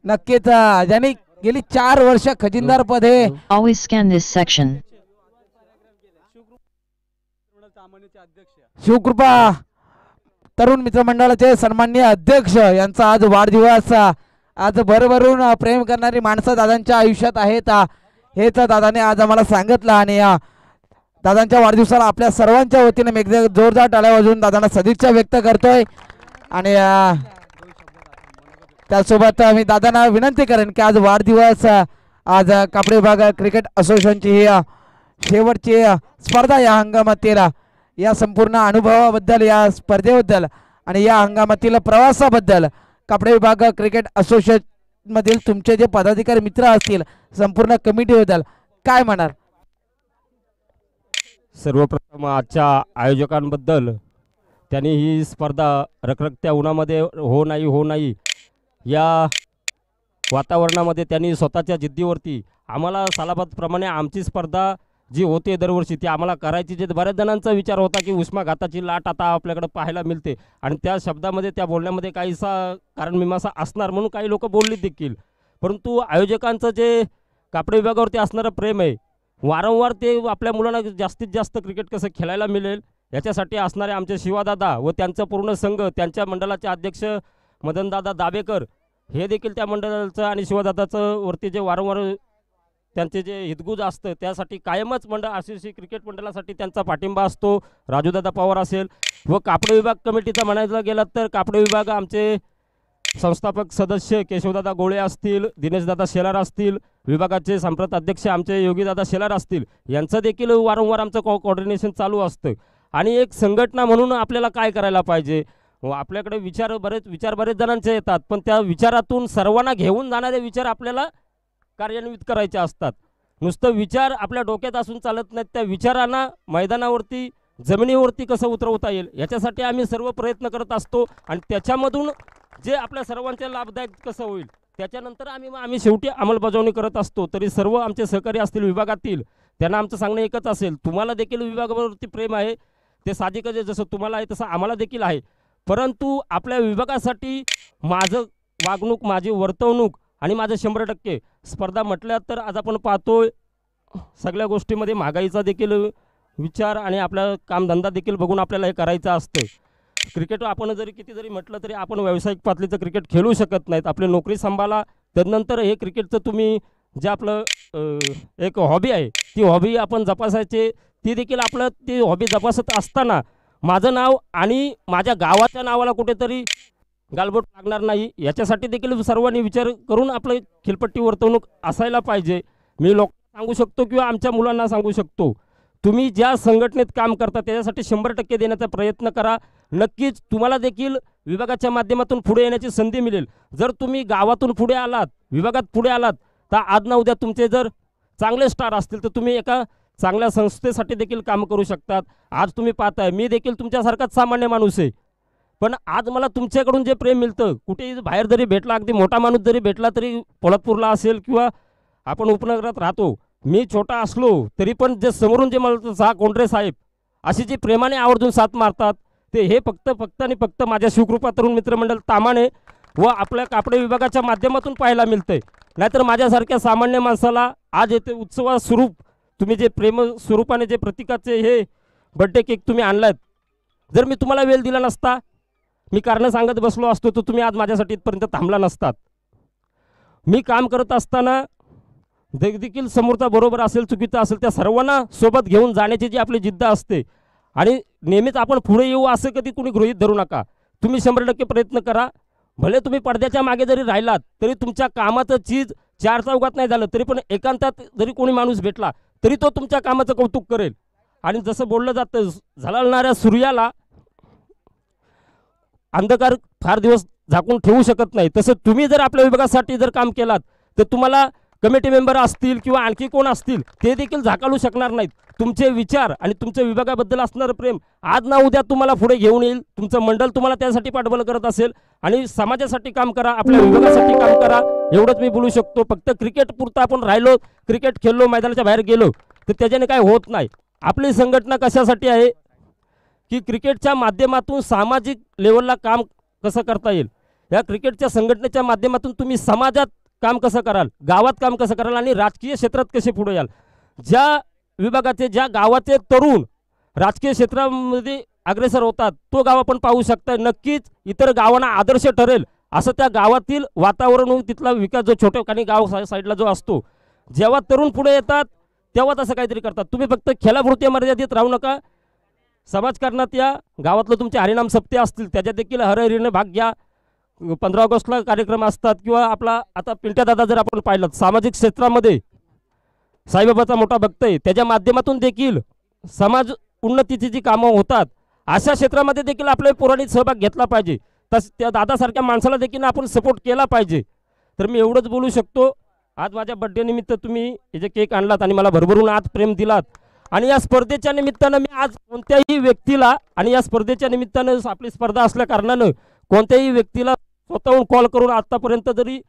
नक्कीच ज्यांनी गेली 4 वर्ष खजिनदार पद हे Always scan this section. Shivkrupa तरुण मित्र मंडळाचे सन्माननीय अध्यक्ष यांचा आज वाढदिवस। आज भरभरून प्रेम करणारी माणसं दादांच्या आयुष्यात आहेत हेच दादाने आज आम्हाला सांगितलं आणि दादांच्या वाढदिवसाला आपल्या सर्वांच्या वतीने मी एकदा जोरदार टाळ्या वाजवून दादांना सदिच्छा व्यक्त करतोय आणि त्यासोबत मी दादांना विनंती करेन की आज वाढदिवस आज कापडी विभाग क्रिकेट असोसिएशनची ही शेवटची स्पर्धा या हंगामातील या संपूर्ण अनुभवाबद्दल या स्पर्धेबद्दल आणि या हंगामातील प्रवासाबद्दल कापडी विभाग क्रिकेट असोसिएशन मधील तुमचे जे पदाधिकारी मित्र असतील संपूर्ण कमिटीबद्दल काय म्हणाल? सर्वप्रथम आजच्या आयोजकांबद्दल त्यांनी ही स्पर्धा रखरखत्या उन्हामध्ये हो नाही या वातावरणामध्ये त्यांनी स्वतःच्या जिद्दीवरती आम्हाला सालाबादप्रमाणे आमची स्पर्धा जी होते दरवर्षी ती आम्हाला करायची, जे बऱ्याच जणांचा विचार होता की उष्माघाताची लाट आता आपल्याकडे पाहायला मिळते आणि त्या शब्दामध्ये त्या बोलण्यामध्ये काहीसा कारण मीमांसा असणार म्हणून काही लोक बोलली देखील, परंतु आयोजकांचं जे कापडी विभागावरती असणारं प्रेम आहे वारंवार ते आपल्या मुलांना जास्तीत जास्त क्रिकेट कसं खेळायला मिळेल याच्यासाठी असणारे आमचे शिवादादा व त्यांचा पूर्ण संघ, त्यांच्या मंडळाचे अध्यक्ष मदनदादा दाबेकर हे देखील त्या मंडळाचं आणि शिवादादाचं वरती जे वारंवार त्यांचे जे हितगुज असतं त्यासाठी कायमच मंडळ RCC क्रिकेट मंडळासाठी त्यांचा पाठिंबा असतो। राजूदादा पवार असेल व कापडी विभाग कमिटीचा म्हणायला गेलं तर कापडी विभाग आमचे संस्थापक सदस्य केशवदादा गोळे असतील, दिनेशदादा शेलार असतील, विभागाचे संप्रत अध्यक्ष आमचे योगीदादा शेलार असतील, यांचं देखील वारंवार आमचं कोऑर्डिनेशन चालू असतं। आणि एक संघटना म्हणून आपल्याला काय करायला पाहिजे, आपल्याकडे विचार बरेच जणांचे येतात, पण त्या विचारातून सर्वांना घेऊन जाणारे विचार आपल्याला कार्यान्वित करायचे असतात। नुसतं विचार आपल्या डोक्यात असून चालत नाहीत, त्या विचारांना मैदानावरती जमिनीवरती कसं उतरवता येईल याच्यासाठी आम्ही सर्व प्रयत्न करत असतो आणि त्याच्यामधून जे आपल्या सर्वांच्या लाभदायक कसं होईल त्याच्यानंतर आम्ही शेवटी अंमलबजावणी करत असतो। तरी सर्व आमचे सहकारी असतील विभागातील त्यांना आमचं सांगणं एकच असेल, तुम्हाला देखील विभागावरती प्रेम आहे, ते साहजिकच आहे, जसं तुम्हाला आहे तसं आम्हाला देखील आहे, परंतु आपल्या विभागासाठी माझं वागणूक, माझी वर्तवणूक आणि माझं 100% स्पर्धा म्हटल्या तर आज आपण पाहतोय सगळ्या गोष्टीमध्ये महागाईचा देखील विचार आणि आपला कामधंदा देखील बघून आपल्याला हे करायचं असतं। क्रिकेट आपण जरी किती जरी म्हटलं तरी आपण व्यावसायिक पातळीचं क्रिकेट खेळू शकत नाहीत, आपली नोकरी सांभाळा, त्यानंतर हे क्रिकेटचं तुम्ही जे आपलं एक हॉबी आहे ती हॉबी आपण जपासायचे, ती देखील आपलं ती हॉबी जपासत असताना माझं नाव आणि माझ्या गावाच्या नावाला कुठेतरी गालबोट लागणार नाही याच्यासाठी देखील सर्वांनी विचार करून आपलं खिलपट्टी वर्तवणूक असायला पाहिजे। मी लोकांना सांगू शकतो किंवा आमच्या मुलांना सांगू शकतो, तुम्ही ज्या संघटनेत काम करता त्याच्यासाठी 100% देण्याचा प्रयत्न करा, नक्कीच तुम्हाला देखील विभागाच्या माध्यमातून पुढे येण्याची संधी मिळेल। जर तुम्ही गावातून पुढे आलात, विभागात पुढे आलात, तर आज ना उद्या तुमचे जर चांगले स्टार असतील तर तुम्ही एका चांगल्या संस्थेसाठी देखील काम करू शकतात। आज तुम्ही पाहताय मी देखील तुमच्यासारखाच सामान्य माणूस आहे, पण आज मला तुमच्याकडून जे प्रेम मिळतं, कुठेही बाहेर जरी भेटला, अगदी मोठा माणूस जरी भेटला तरी पोलादपूरला असेल किंवा आपण उपनगरात राहतो, मी छोटा असलो तरी पण जे समोरून जे मला सहा कोंडरे साहेब अशी जी प्रेमाने आवर्जून साथ मारतात ते हे फक्त आणि फक्त माझ्या शिवकृपा तरुण मित्रमंडळ तामाणे व आपल्या कापडी विभागाच्या माध्यमातून पाहायला मिळतंय। नाहीतर माझ्यासारख्या सामान्य माणसाला आज येथे उत्सवा स्वरूप तुम्ही जे प्रेम स्वरूपाने जे प्रतीकाचे हे बर्थडे केक तुम्ही आणलात, जर मी तुम्हाला वेळ दिला नसता, मी कारण सांगत बसलो असतो तर तुम्ही आज माझ्यासाठी इथपर्यंत थांबला नसतात। मी काम करत असताना देखील समोरचा बरोबर असेल चुकीचा असेल त्या सर्वांना सोबत घेऊन जाण्याची जी आपली जिद्द असते आणि नेहमीच आपण पुढे येऊ असं कधी कुणी गृहीत धरू नका। तुम्ही 100% प्रयत्न करा, भले तुम्ही पडद्याच्या मागे जरी राहिलात तरी तुमच्या कामाचं चीज 4 चौघात नाही झालं तरी पण एकांतात जरी कोणी माणूस भेटला तरी तो तुमच्या कामाचं कौतुक करेल। आणि जसं बोललं जातं झळाळणाऱ्या सूर्याला अंधकार फार दिवस झाकून ठेवू शकत नाही, तसं तुम्ही जर आपल्या विभागासाठी जर काम केलात तर तुम्हाला कमिटी मेंबर असतील किंवा आणखी कोण असतील ते देखील झाकाळू शकणार नाहीत। तुमचे विचार आणि तुमच्या विभागाबद्दल असणारं प्रेम आज ना उद्या तुम्हाला पुढे घेऊन येईल। तुमचं मंडळ तुम्हाला त्यासाठी पाठबळ करत असेल आणि समाजासाठी काम करा, आपल्या विभागासाठी काम करा, एवढंच मी बोलू शकतो। फक्त क्रिकेट पुरता आपण राहिलो, क्रिकेट खेळलो, मैदानाच्या बाहेर गेलो तर त्याच्याने काय होत नाही। आपली संघटना कशासाठी आहे की क्रिकेटच्या माध्यमातून सामाजिक लेवलला काम कसं करता येईल या क्रिकेटच्या संघटनेच्या माध्यमातून तुम्ही समाजात काम कसं कराल, गावात काम कसं कराल आणि राजकीय क्षेत्रात कसे पुढे याल. ज्या विभागाचे, ज्या गावाचे तरुण राजकीय क्षेत्रामध्ये अग्रेसर होतात तो गाव आपण पाहू शकता. नक्कीच इतर गावांना आदर्श ठरेल असं त्या गावातील वातावरण व तिथला विकास जो छोट्या गाव साईडला जो असतो, जेव्हा तरुण पुढे येतात तेव्हा तसं काहीतरी करतात. तुम्ही फक्त खेळापुरते मर्यादित राहू नका, समाजकारणात या. गावातलं तुमचे हरिनाम सप्ते असतील त्याच्यात देखील हरहरीने भाग घ्या. 15 ऑगस्टला कार्यक्रम असतात किंवा आपला आता पिंट्या दादा जर आपण पाहिलं सामाजिक क्षेत्रामध्ये साईबाबाचा मोठा भक्त आहे, त्याच्या माध्यमातून देखील समाज उन्नतीची जी कामं होतात अशा क्षेत्रामध्ये देखील आपल्या पोरांनी सहभाग घेतला पाहिजे. तस त्या दादासारख्या माणसाला देखील आपण सपोर्ट केला पाहिजे. तर मी एवढंच बोलू शकतो. आज माझ्या बड्डे निमित्त तुम्ही हे जे केक आणलात आणि मला भरभरून आज प्रेम दिलात आणि या स्पर्धेच्या निमित्तानं मी आज कोणत्याही व्यक्तीला आणि या स्पर्धेच्या निमित्तानं आपली स्पर्धा असल्या कारणानं कोणत्याही व्यक्तीला स्वतःहून कॉल करून आत्तापर्यंत जरी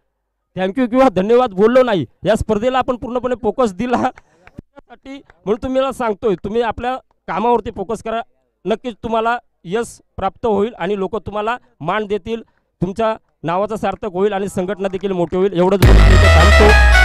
थँक्यू किंवा धन्यवाद बोललो नाही. या स्पर्धेला आपण पूर्णपणे फोकस दिला त्यासाठी म्हणून तुम्हाला सांगतोय, तुम्ही आपल्या कामावरती फोकस करा. नक्कीच तुम्हाला यश प्राप्त होईल आणि लोक तुम्हाला मान देतील, तुमच्या नावाचा सार्थक होईल आणि संघटना देखील मोठी होईल. एवढंच बोलून मी इथं थांबतो.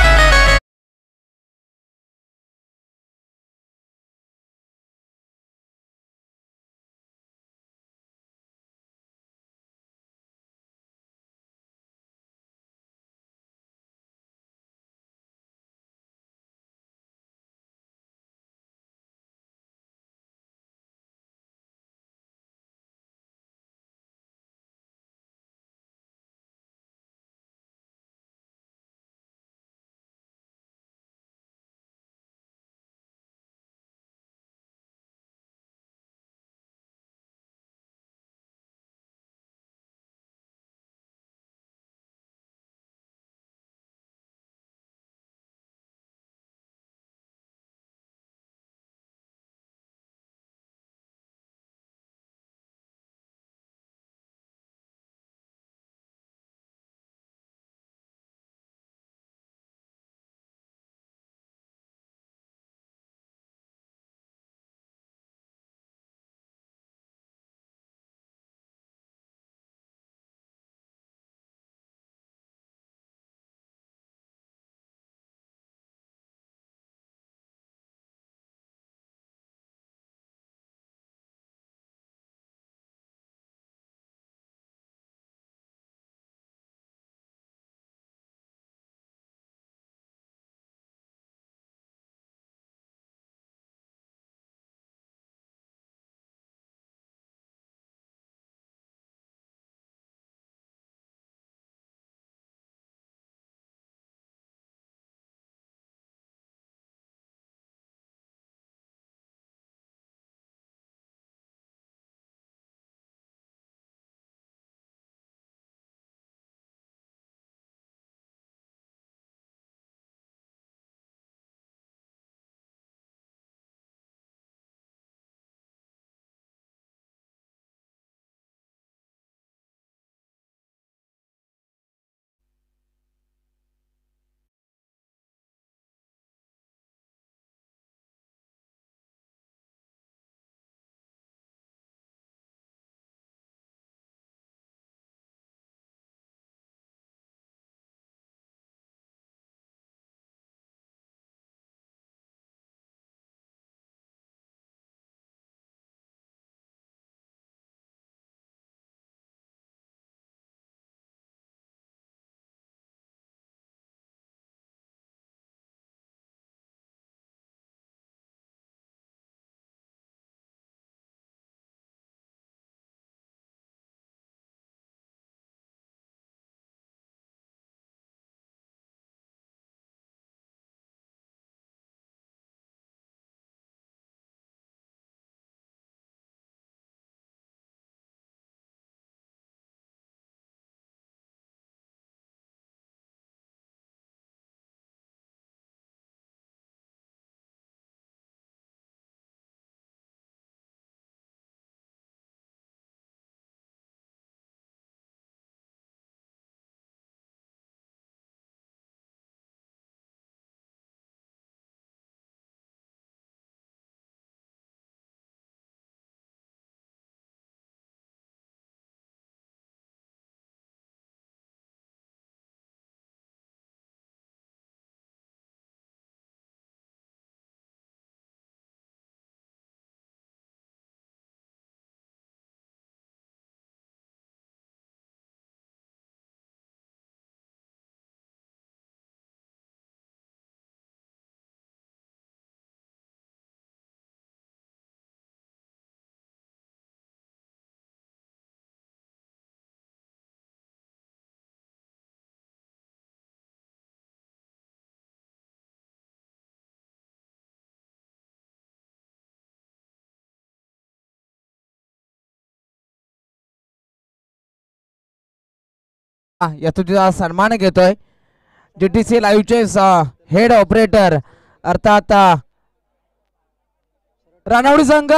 यथोचित सन्मान घेतोय जीटीसी लाईव्हचे हेड ऑपरेटर अर्थात रानावडी संघ.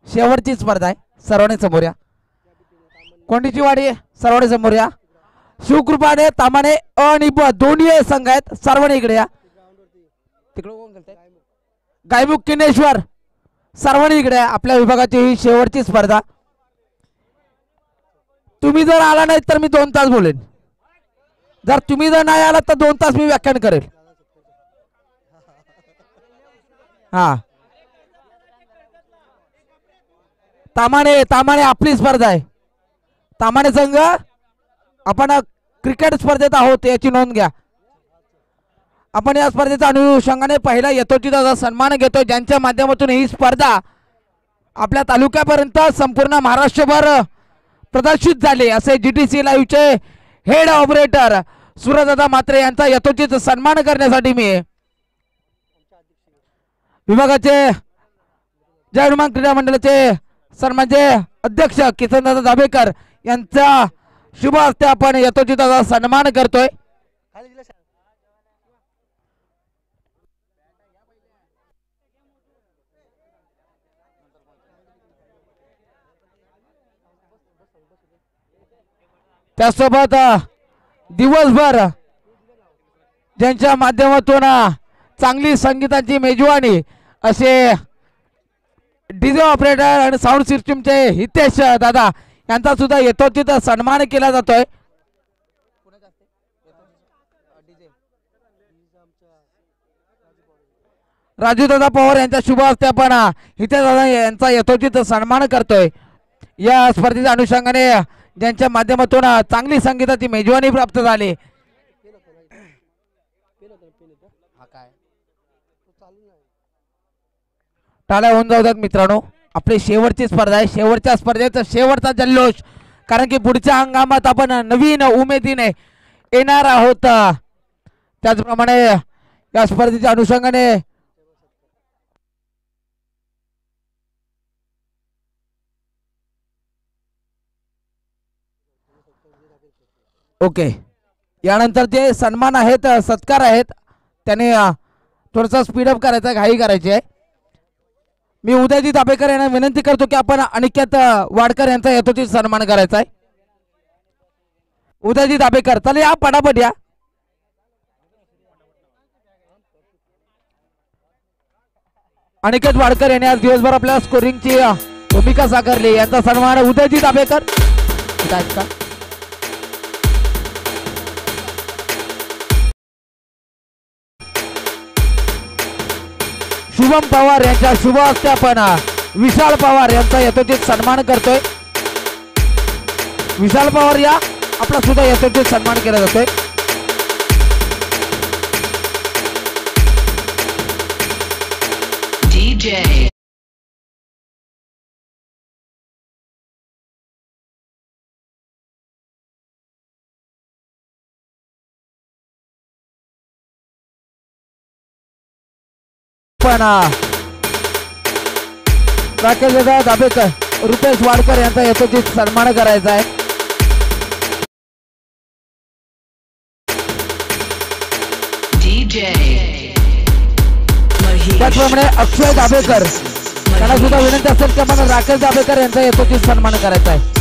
शेवटची स्पर्धा आहे, सर्वांनी समोर या. कोंडीची वाडी सर्वांनी समोर या. शिवकृपाने तामाने आणि ब दोन्ही संघ आहेत, सर्वांनी इकडे या. तिकडे कोण खेळतंय? गायमुख किनेश्वर सर्वांनी इकडे या. आपल्या विभागाची ही शेवटची स्पर्धा. तुम्ही जर आला नाही तर मी 2 तास बोलेन. जर तुम्ही जर नाही आला तर 2 तास मी व्याख्यान करेल. हा, तामाने तामाने आपली स्पर्धा आहे. तामाने संघ आपण क्रिकेट स्पर्धेत आहोत याची नोंद घ्या. आपण या स्पर्धेचा अनुषंगाने पहिला यथोचित सन्मान घेतोय, ज्यांच्या माध्यमातून ही स्पर्धा आपल्या तालुक्यापर्यंत संपूर्ण महाराष्ट्रभर प्रदर्शित झाले असे जीटीसी लाईव्हचे हेड ऑपरेटर सूरजदादा म्हात्रे यांचा यथोचित सन्मान करण्यासाठी मी विभागाचे जय हनुमान क्रीडा मंडळाचे सन्मानचे अध्यक्ष किसनदादा दाभेकर यांचा शुभ हस्ते आपण यथोचित सन्मान करतोय. त्यासोबत दिवसभर ज्यांच्या माध्यमातून चांगली संगीताची मेजवानी असे डीजे ऑपरेटर आणि साऊंड सिस्टीमचे हितेश दादा यांचा सुद्धा यथोचित सन्मान केला जातोय. राजू दादा पवार यांच्या शुभ हस्ते आपण हितेश दादा यांचा यथोचित सन्मान करतोय. या स्पर्धेच्या अनुषंगाने ज्यांच्या माध्यमातून चांगली संगीताची मेजवानी प्राप्त झाली. टाळ्या होऊन जाऊ द्यात मित्रांनो. आपली शेवटची स्पर्धा आहे, शेवटच्या स्पर्धेचा शेवटचा जल्लोष, कारण की पुढच्या हंगामात आपण नवीन उमेदीने येणार आहोत. त्याचप्रमाणे या स्पर्धेच्या अनुषंगाने ओके, यानंतर जे सन्मान आहेत, सत्कार आहेत, त्याने थोडासा स्पीडअप करायचा, घाई करायची आहे. मी उदयजी दाभेकर यांना विनंती करतो की आपण अनिकेत वाडकर यांचा यथोचित सन्मान करायचा आहे. उदयजी दाभेकर, चला या पटापट या. अनिकेत वाडकर यांनी आज दिवसभर आपल्या स्कोरिंगची भूमिका साकारली, यांचा सन्मान उदयजी दाभेकर. शुभम पवार यांच्या शुभ हस्ते आपण विशाल पवार यांचा यथोचित सन्मान करतोय. विशाल पवार या, आपला सुद्धा यथोचित सन्मान केला जातोय. DJ पण राकेश दादा दाभेकर, रुपेश वाडकर यांचा यथोचित सन्मान करायचा आहे. DJ त्याचप्रमाणे अक्षय दाभेकर त्यांना सुद्धा विनंती असेल की आपण राकेश दाभेकर यांचा यथोचित सन्मान करायचा आहे.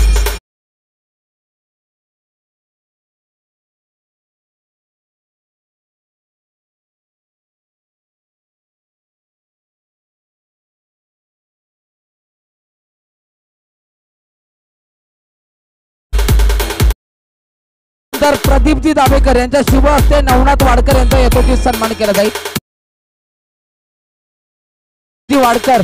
तर प्रदीपजी दाभेकर यांच्या शुभ हस्ते नवनाथ वाडकर यांचा यथोचित सन्मान केला जाईल. वाडकर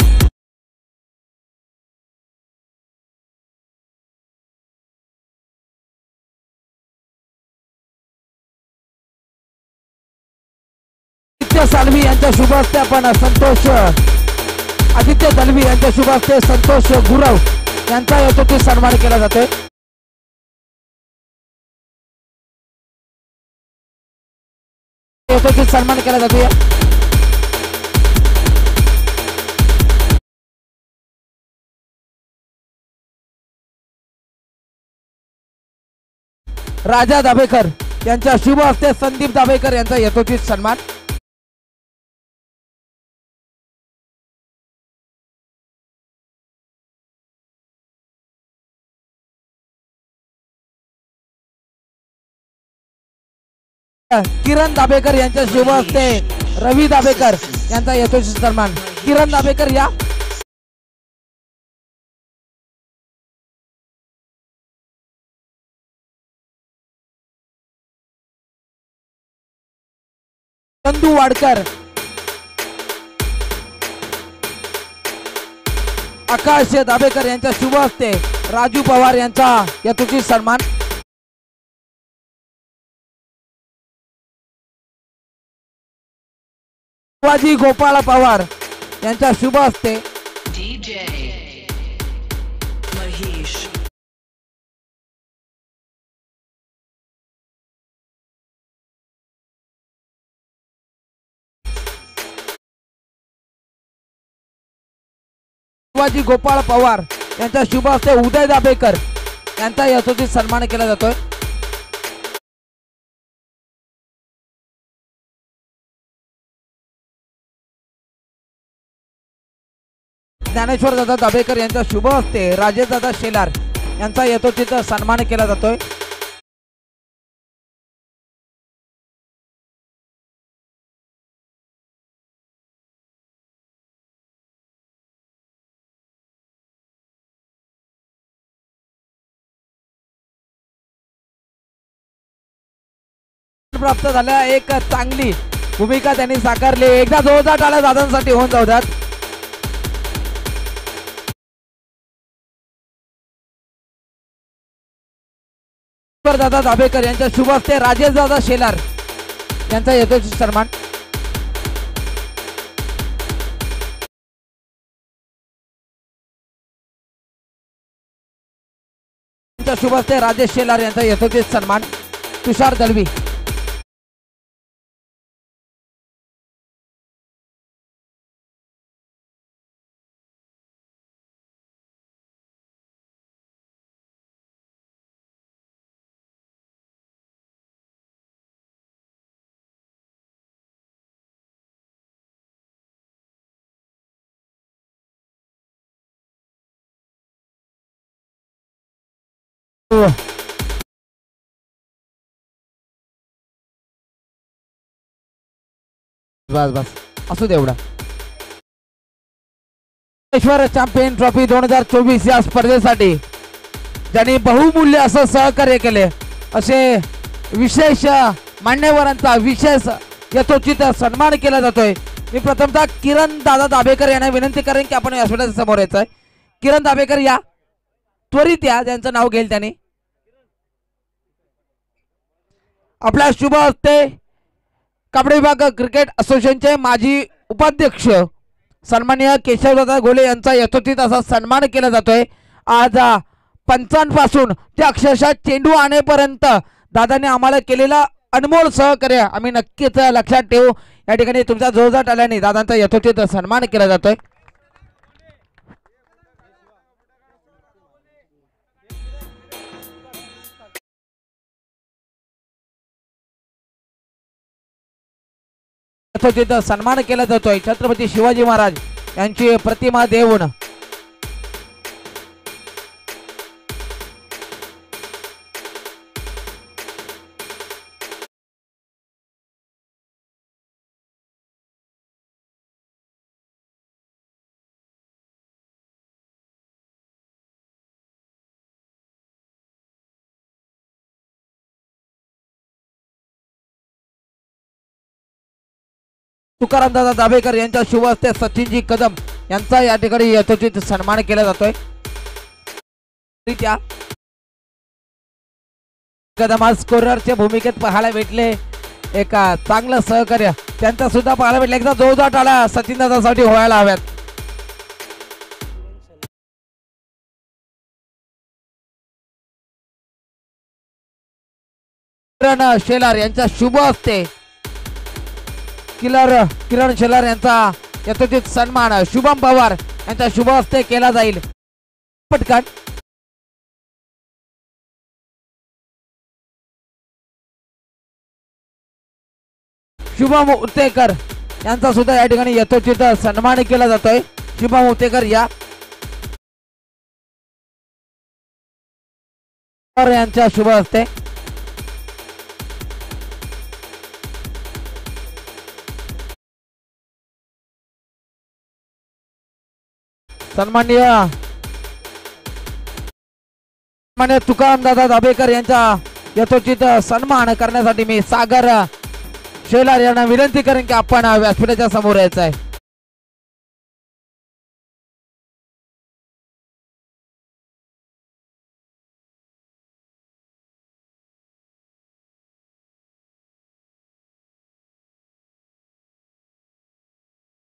आदित्य सालवी यांच्या शुभ हस्ते आपण संतोष आदित्य दलवी यांच्या शुभ हस्ते संतोष गुरव यांचा यथोचित सन्मान केला जातोय. यथोचित सन्मान केला जातोय. राजा दाभेकर यांच्या शुभ हस्ते संदीप दाभेकर यांचा यथोचित सन्मान. किरण दाभेकर यांच्या शुभ हस्ते रवी दाभेकर यांचा यथोचित सन्मान. किरण दाभेकर या. चंदू वाडकर, आकाश दाभेकर यांच्या शुभ हस्ते राजू पवार यांचा यथोचित सन्मान. शिवाजी गोपाळ पवार यांच्या शुभ हस्ते DJ Mahesh. शिवाजी गोपाळ पवार यांच्या शुभ हस्ते उदय दाभेकर यांचा यथोचित सन्मान केला जातोय. ज्ञानेश्वर दादा दाभेकर यांच्या शुभ हस्ते राजेश दादा शेलार यांचा यथोचित सन्मान केला जातोय. प्राप्त झाल्या एक चांगली भूमिका त्यांनी साकारली. एकदा जोरदार टाळ्या दादांसाठी होऊन जाऊ द्यात. दादा दाभेकर यांच्या शुभ हस्ते राजेश दादा शेलार यांचा यथोचित सन्मान. शुभ हस्ते राजेश शेलार यांचा यथोचित सन्मान. तुषार दळवी, बस बस असू दे एवढा. चॅम्पियन ट्रॉफी 2024 या स्पर्धेसाठी ज्यांनी बहुमूल्य असं सहकार्य केले असे विशेष मान्यवरांचा विशेष यथोचित सन्मान केला जातोय. मी प्रथमतः किरण दादा दाभेकर यांना विनंती करेन की आपण व्यासपीठाच्या समोर यायचं आहे. किरण दाभेकर या, त्वरित या, त्यांचं नाव घेईल त्यांनी. आपल्या शुभ हस्ते कबड्डी विभाग क्रिकेट असोसिएशनचे माजी उपाध्यक्ष सन्माननीय केशवदादा गोले यांचा यथोचित असा सन्मान केला जातोय. आज पंचांपासून ते अक्षरशः चेंडू आणेपर्यंत दादाने आम्हाला केलेला अनमोल सहकार्य आम्ही नक्कीच लक्षात ठेवू. या ठिकाणी तुमचा जोरदार टाळ्याने दादांचा यथोचित सन्मान केला जातोय. यथोचित सन्मान केला जातोय. छत्रपती शिवाजी महाराज यांची प्रतिमा देऊन तुकाराम दादा दाभेकर यांच्या शुभ हस्ते सचिनजी कदम यांचा या ठिकाणी यथोचित सन्मान केला जातोय. कदम आज स्कोररच्या भूमिकेत पाहायला भेटले. एक चांगलं सहकार्य त्यांचा सुद्धा पाहायला भेटलं. एकदा जोरदार टाळ्या सचिन दादासाठी व्हायला हव्यात. किरण शेलार यांच्या शुभ हस्ते किरण शेलार यांचा यथोचित सन्मान शुभम पवार यांच्या शुभ हस्ते केला जाईल. पटकन शुभम उतेकर यांचा सुद्धा या ठिकाणी यथोचित सन्मान केला जातोय. शुभम उतेकर या यांच्या शुभ हस्ते सन्माननीय तुकाराम दादा दाभेकर यांचा यथोचित सन्मान करण्यासाठी मी सागर शेलार यांना विनंती करेन की आपण व्यासपीठाच्या समोर यायचं आहे.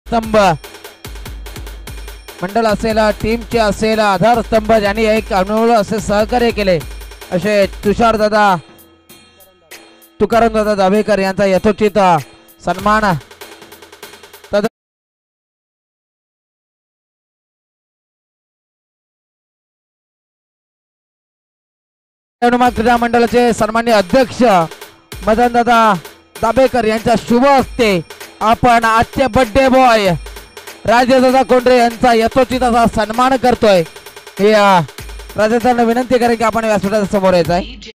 स्तंभ मंडळ असेल, टीमचे असेल, आधारस्तंभ ज्यांनी एक अनोळ असे सहकार्य केले असे तुषार दादा तुकाराम दादा दाभेकर यांचा यथोचित सन्मान क्रीडा मंडळाचे सन्माननीय अध्यक्ष मदन दादा दाभेकर यांच्या शुभ हस्ते आपण आजचे बर्थडे बॉय राजेदादा कोंडरे यांचा यथोचित असा सन्मान करतोय. हे राजेदादांना विनंती करेन की आपण व्यासपीठाच्या समोर यायचं आहे. DJ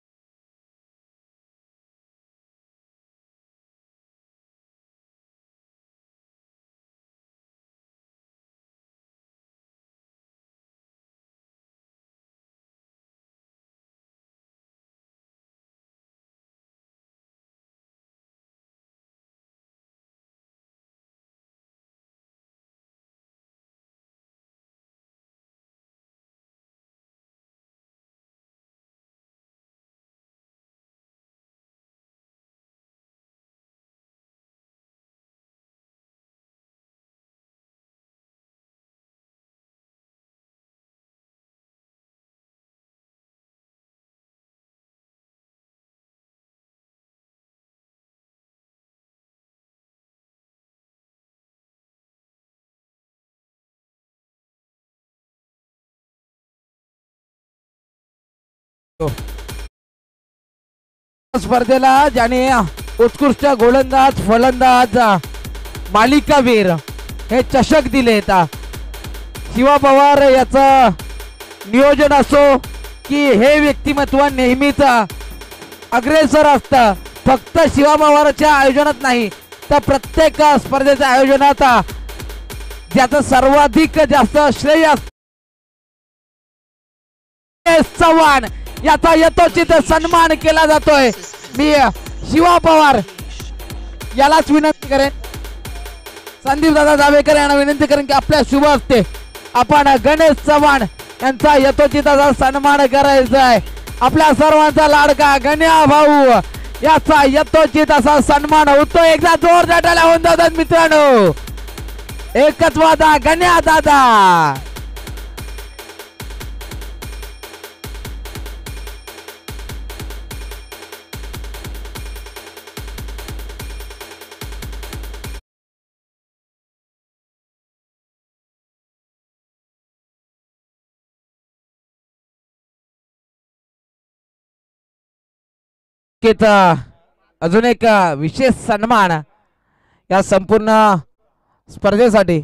स्पर्धेला ज्याने उत्कृष्ट गोलंदाज फलंदाज मालिकावीर हे चषक दिले. शिवा पवार याचं नियोजन असो की हे व्यक्तिमत्व नेहमीच अग्रेसर असतं. फक्त शिवा पवारच्या आयोजनात नाही तर प्रत्येक स्पर्धेच्या आयोजनात ज्याचं सर्वाधिक जास्त श्रेय चव्हाण याचा यथोचित सन्मान केला जातोय. मी शिवा पवार यालाच विनंती करेन, संदीप दादा दाभेकर यांना विनंती करेन की आपल्या शुभ हस्ते आपण गणेश चव्हाण यांचा यथोचित असा सन्मान करायचा आहे. आपल्या सर्वांचा लाडका गण्या भाऊ याचा यथोचित असा सन्मान होतो. एकदा जोरदार टाळ्या होऊन जातात मित्रांनो. एकच वादा गण्या दादा. अजून एक विशेष सन्मान या संपूर्ण स्पर्धेसाठी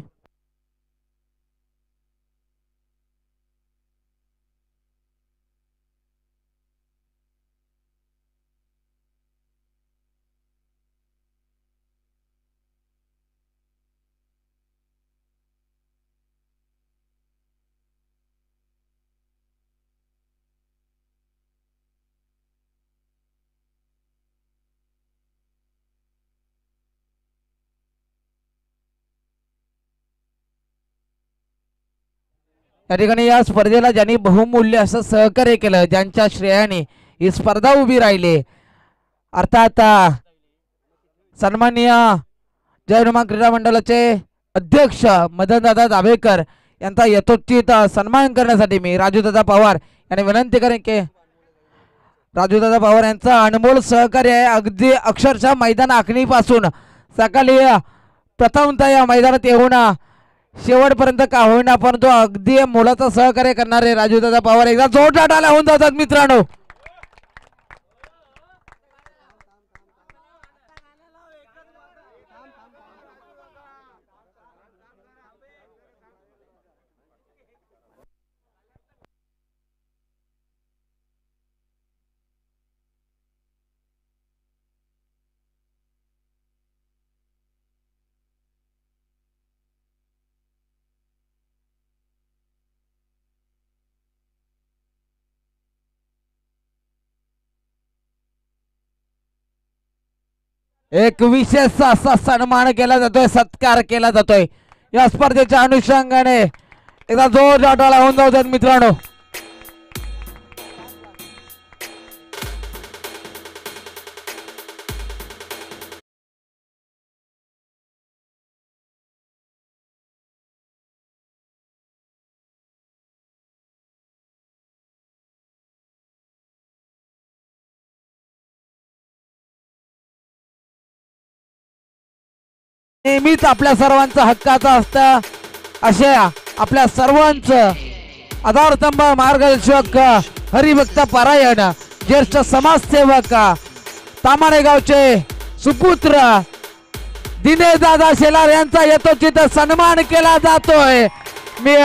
या ठिकाणी या स्पर्धेला ज्यांनी बहुमूल्य असं सहकार्य केलं, ज्यांच्या श्रेयाने ही स्पर्धा उभी राहिली, अर्थात सन्माननीय जय हनुमान क्रीडा मंडळाचे अध्यक्ष मदनदादा दाभेकर यांचा यथोचित सन्मान करण्यासाठी मी राजूदादा पवार यांनी विनंती करेन की राजूदादा पवार यांचा अनमोल सहकार्य आहे. अगदी अक्षरशः मैदान आखणीपासून सकाळी प्रथमतः या मैदानात येऊन शेवटपर्यंत का होईना परंतु अगदी मोलाचं सहकार्य करणारे राजूदादा पवार एकदा जोरदार टाळ्या होऊन जातात मित्रांनो. एक विशेष असा सन्मान केला जातोय, सत्कार केला जातोय या स्पर्धेच्या अनुषंगाने. एकदा जोरदार टाळ्या होऊन जाऊ द्यात मित्रांनो. नेहमीच आपल्या सर्वांचा हक्काचा असतं अशा आपल्या सर्वांचं आधारस्तंभ मार्गदर्शक हरिभक्त पारायण ज्येष्ठ समाजसेवक तामाणे गावचे सुपुत्र दिनेश दादा शेलार यांचा यथोचित सन्मान केला जातोय. मी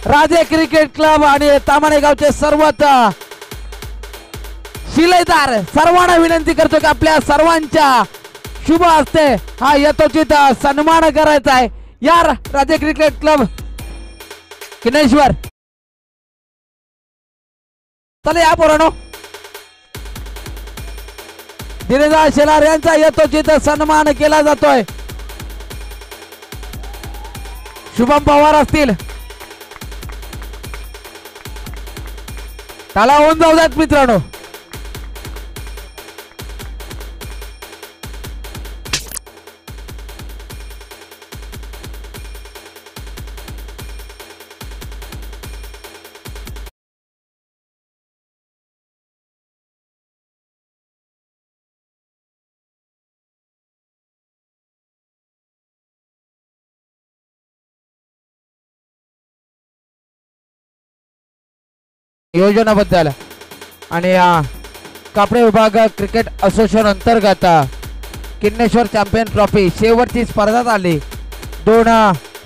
राजे क्रिकेट क्लब आणि तामाणे गावचे सर्वच शिलेदार सर्वांना विनंती करतो की आपल्या सर्वांच्या शुभ हस्ते हा यथोचित सन्मान करायचा आहे. यार राजे क्रिकेट क्लब किनेश्वर चला या पोरांनो. दिनेशदा शेलार यांचा यथोचित सन्मान केला जातोय. शुभम पवार असतील, त्याला होऊन जाऊ द्यात मित्रांनो. नियोजनाबद्दल आणि कापडे विभाग क्रिकेट असोसिएशन अंतर्गत किन्नेश्वर चॅम्पियन ट्रॉफी शेवटची स्पर्धा झाली. दोन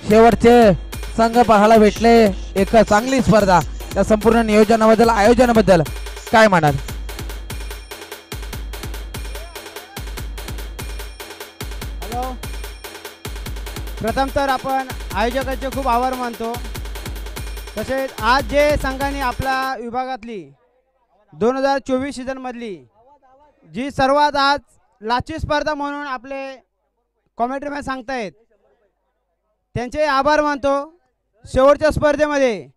शेवटचे संघ पाहायला भेटले. एक चांगली स्पर्धा. त्या संपूर्ण नियोजनाबद्दल आयोजनाबद्दल काय म्हणाल? हॅलो, प्रथम तर आपण आयोजकांचे खूप आभार मानतो. तसेच आज जे संघाने आपल्या विभागातली 2024 सीझनमधली जी सर्वात आज लाची स्पर्धा म्हणून आपले कॉमेंट्रीमध्ये सांगतायत त्यांचे आभार मानतो. शेवटच्या स्पर्धेमध्ये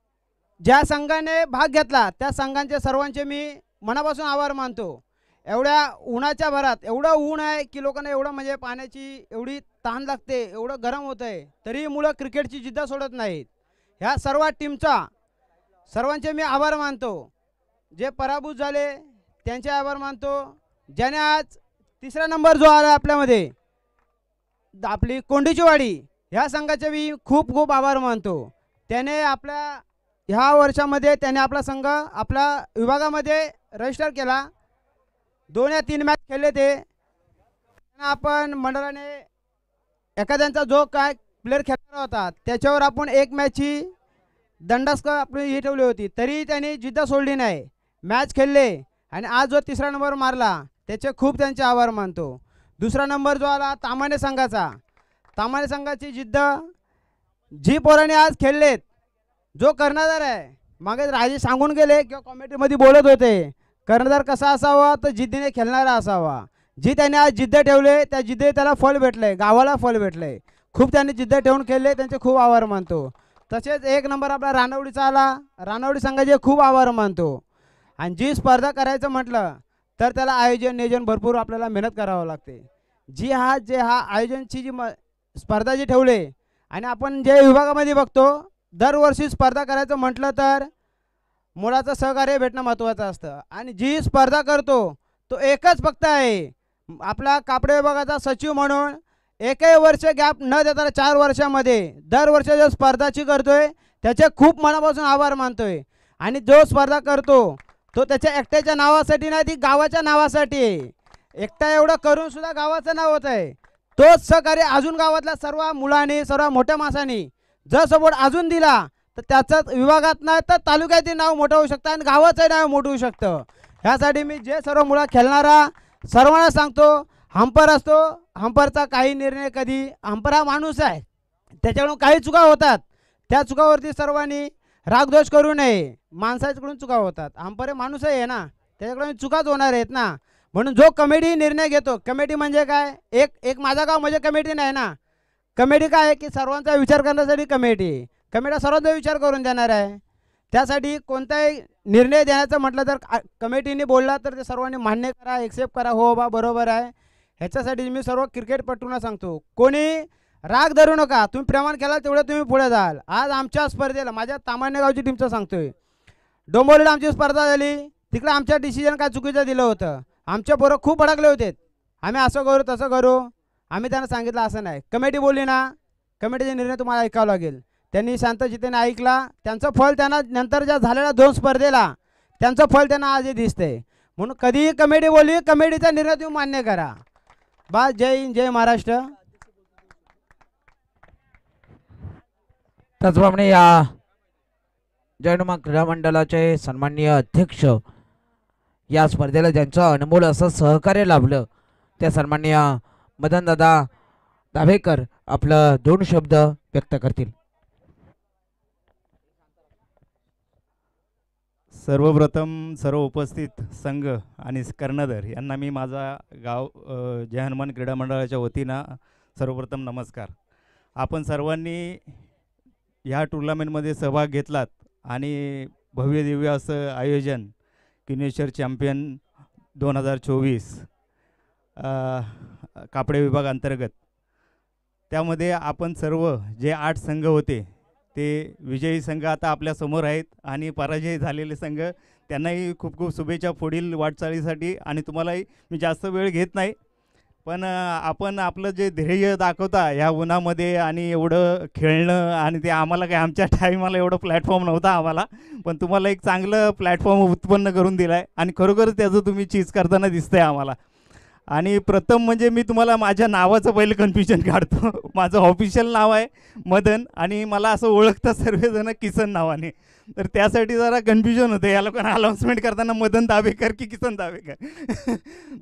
ज्या संघाने भाग घेतला त्या संघांचे सर्वांचे मी मनापासून आभार मानतो. एवढ्या उन्हाच्या भरात एवढं ऊन आहे की लोकांना एवढं म्हणजे पाण्याची एवढी तहान लागते, एवढं गरम होतं आहे, तरी मुलं क्रिकेटची जिद्द सोडत नाहीत. ह्या सर्व टीमचा सर्वांचे मी आभार मानतो. जे पराभूत झाले त्यांचे आभार मानतो. ज्याने आज तिसरा नंबर जो आला आपल्यामध्ये आपली कोंडीची वाडी ह्या संघाचे मी खूप खूप आभार मानतो. त्याने आपल्या ह्या वर्षामध्ये त्याने आपला संघ आपल्या विभागामध्ये रजिस्टर केला. 2 या 3 मॅच खेळले ते. आपण मंडळाने एखाद्यांचा जो काय प्लेअर खेळणार होता त्याच्यावर आपण एक मॅचची दंडास्क आपली ही ठेवली होती, तरी त्यांनी जिद्द सोडली नाही, मॅच खेळले आणि आज जो तिसरा नंबर मारला त्याचे खूप त्यांचे आभार मानतो. दुसरा नंबर जो आला तामाणे संघाचा, तामाणे संघाची जिद्द जी पोराने आज खेळलेत, जो कर्णधार आहे मागे राजे सांगून गेले किंवा कॉमेंट्रीमध्ये बोलत होते कर्णधार कसा असावा तर जिद्दीने खेळणारा असावा. जी त्याने आज जिद्द ठेवले त्या जिद्दे त्याला फळ भेटले, गावाला फळ भेटले. खूप त्यांनी जिद्द ठेवून खेळले, त्यांचे खूप आभार मानतो. तसेच एक नंबर आपला रानवडीचा आला, रानवडी संघाचे खूप आभार मानतो. आणि जी स्पर्धा करायचं म्हटलं तर त्याला आयोजन नियोजन भरपूर आपल्याला मेहनत करावं लागते. जे हा आयोजनची जी स्पर्धा जी ठेवले आणि आपण जे विभागामध्ये बघतो दरवर्षी स्पर्धा करायचं म्हटलं तर मुलाचं सहकार्य भेटणं महत्त्वाचं असतं. आणि जी स्पर्धा करतो तो एकच फक्त आहे आपला कापडे विभागाचा सचिव म्हणून एकही वर्ष गॅप न देता 4 वर्षामध्ये दरवर्षी स्पर्धाची करतोय त्याचे खूप मनापासून आभार मानतोय. आणि जो स्पर्धा करतो तो त्याच्या एकट्याच्या नावासाठी नाही, ती गावाच्या नावासाठी आहे. एकटा एवढं करून सुद्धा गावाचं नाव होत आहे. तोच सहकार्य अजून गावातल्या सर्व मुलांनी सर्व मोठ्या माणसांनी जर सपोर्ट अजून दिला तर त्याचं विभागात नाही तर तालुक्यातील नाव मोठं होऊ शकतं आणि गावाचं नाव मोठं होऊ शकतं. ह्यासाठी मी जे सर्व मुलं खेळणारा सर्वांना सांगतो, हंपर असतो, हंपरचा काही निर्णय कधी हंपर हा माणूस आहे, त्याच्याकडून काही चुका होतात, त्या चुकावरती सर्वांनी रागद्वेष करू नये. माणसाच्याकडून चुका होतात, हंपर हे माणूस आहे ना, त्याच्याकडून चुकाच होणार आहेत ना. म्हणून जो कमिटी निर्णय घेतो, कमिटी म्हणजे काय, एक एक माझा गाव म्हणजे कमिटी नाही ना. कमिटी काय आहे की सर्वांचा विचार करण्यासाठी कमिटी आहे. कमिटी सर्वांचा विचार करून देणार आहे. त्यासाठी कोणताही निर्णय द्यायचं म्हटलं तर कमिटीने बोलला तर ते सर्वांनी मान्य करा, एक्सेप्ट करा, हो बा बरोबर आहे. ह्याच्यासाठी मी सर्व क्रिकेटपटूंना सांगतो, कोणी राग धरू नका. तुम्ही प्रमाण केला तेवढं तुम्ही पुढे जाल. आज आमच्या स्पर्धेला माझ्या तामान्य गावची टीमचं सांगतोय, डोंबिवलीला आमची स्पर्धा झाली, तिकडे आमच्या डिसिजन काय चुकीचं दिलं होतं. आमचे पोरं खूप अडकले होते. आम्ही असं करू तसं करू, आम्ही त्यांना सांगितलं असं नाही. कमिटी बोलली ना, कमिटीचे निर्णय तुम्हाला ऐकावं लागेल. त्यांनी शांतचित्तेने ऐकला. त्यांचं फळ त्यांना नंतर ज्या झालेल्या 2 स्पर्धेला त्यांचं फळ त्यांना आजही दिसतंय. म्हणून कधीही कमिटी बोलली, कमिटीचा निर्णय तुम्ही मान्य करा. बस. जय हिंद, जय महाराष्ट्र. त्याचप्रमाणे या जयनुमा क्रीडा मंडळाचे सन्माननीय अध्यक्ष, या स्पर्धेला ज्यांचं अनमोल असं सहकार्य लाभलं त्या सन्माननीय मदनदादा दाभेकर आपलं 2 शब्द व्यक्त करतील. सर्वप्रथम सर्व उपस्थित संघ आणि कर्णधार यांना मी माझा गाव जय हनुमान क्रीडा मंडळाच्या वतीनं सर्वप्रथम नमस्कार. आपण सर्वांनी ह्या टुर्नामेंटमध्ये सहभाग घेतलात आणि भव्य दिव्य असं आयोजन किनेश्वर चॅम्पियन 2024 कापडे विभाग अंतर्गत, त्यामध्ये आपण सर्व जे 8 संघ होते ते विजयी संघ आता आपल्यासमोर आहेत आणि पराजय झालेले संघ त्यांनाही खूप खूप शुभेच्छा पुढील वाटचालीसाठी. आणि तुम्हालाही मी जास्त वेळ घेत नाही, पण आपण आपलं जे ध्येय दाखवता ह्या उन्हामध्ये आणि एवढं खेळणं, आणि ते आम्हाला काय आमच्या टाईमाला एवढं प्लॅटफॉर्म नव्हता आम्हाला, पण तुम्हाला एक चांगलं प्लॅटफॉर्म उत्पन्न करून दिला आहे आणि खरोखरच त्याचं तुम्ही चीज करताना दिसतंय आम्हाला. आणि प्रथम म्हणजे मी तुम्हाला माझ्या नावाचं पहिलं कन्फ्युजन काढतो. माझं ऑफिशियल नाव आहे मदन आणि मला असं ओळखतात सर्वजण किसन नावाने, तर त्यासाठी जरा कन्फ्युजन होतं या लोकांना अनाऊन्समेंट करताना मदन दाभेकर की किसन दाभेकर.